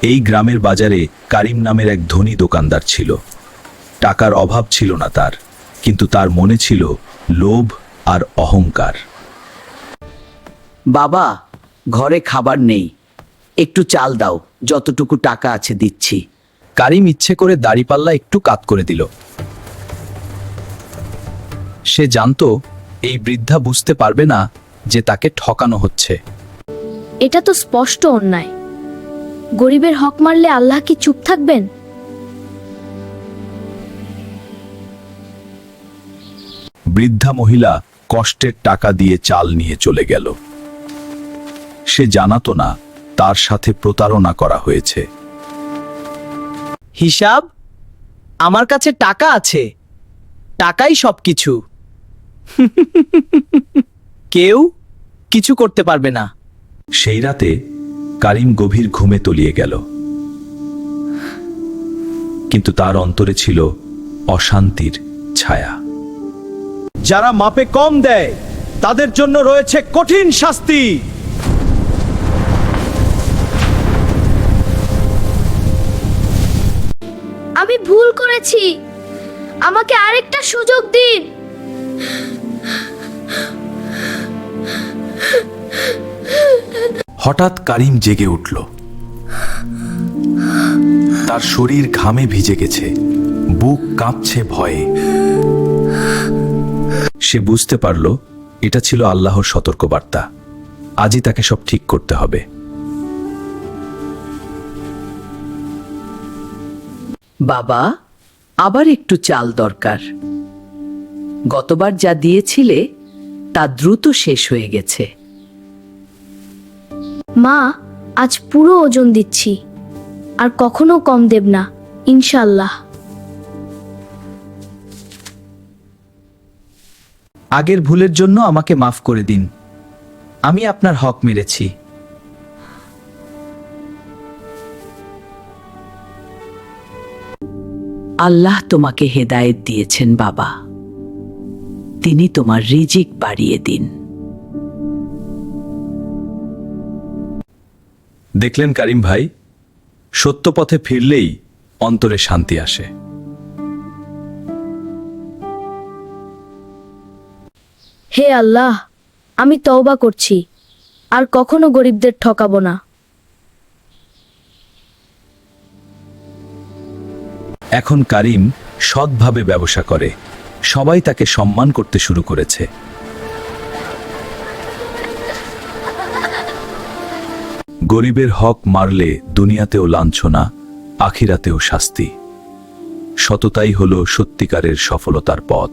এই গ্রামের বাজারে কারিম নামের এক ধনী দোকানদার ছিল। টাকার অভাব ছিল না তার, কিন্তু তার মনে ছিল লোভ আর অহংকার। বাবা, ঘরে খাবার নেই, একটু চাল দাও, যতটুকু টাকা আছে দিচ্ছি। কারিম ইচ্ছে করে দাড়িপাল্লা একটু কাত করে দিল। সে জানতো এই বৃদ্ধা বুঝতে পারবে না যে তাকে ঠকানো হচ্ছে। এটা তো স্পষ্ট অন্যায়। গরিবের হক মারলে আল্লাহ কি চুপ থাকবেন? বৃদ্ধা মহিলা কষ্টের টাকা দিয়ে চাল নিয়ে চলে গেল। সে জানাতো না তার সাথে প্রতারণা করা হয়েছে। হিসাব? আমার কাছে টাকা আছে, টাকাই সবকিছু। কেউ কিছু করতে পারবে না। সেই রাতে কারিম গভীর ঘুমে তলিয়ে গেল, কিন্তু তার অন্তরে ছিল অশান্তির ছায়া। যারা মাপে কম দেয় তাদের জন্য রয়েছে কঠিন শাস্তি। আমি ভুল করেছি, আমাকে আরেকটা সুযোগ দিন। হঠাৎ কারিম জেগে উঠল। তার শরীর ঘামে ভিজে গেছে, বুক কাঁপছে ভয়ে। সে বুঝতে পারল এটা ছিল আল্লাহর সতর্কবার্তা। আজই তাকে সব ঠিক করতে হবে। বাবা, আবার একটু চাল দরকার। গতবার যা দিয়েছিলে তা দ্রুত শেষ হয়ে গেছে। মা, আজ পুরো ওজন দিচ্ছি, আর কখনো কম দেব না, ইনশাআল্লাহ। আগের ভুলের জন্য আমাকে মাফ করে দিন। আমি আপনার হক মেরেছি। আল্লাহ তোমাকে হেদায়েত দিয়েছেন বাবা, তিনি তোমার রিজিক বাড়িয়ে দিন। দেখলেন কারিম ভাই, সত্য পথে ফিরলেই অন্তরে শান্তি আসে। হে আল্লাহ, আমি তওবা করছি, আর কখনো গরিবদের ঠকাবো না। এখন কারিম সৎভাবে ব্যবসা করে, সবাই তাকে সম্মান করতে শুরু করেছে। গরিবের হক মারলে দুনিয়াতেও লাঞ্ছনা, আখিরাতেও শাস্তি। সততাই হলো সত্যিকারের সফলতার পথ।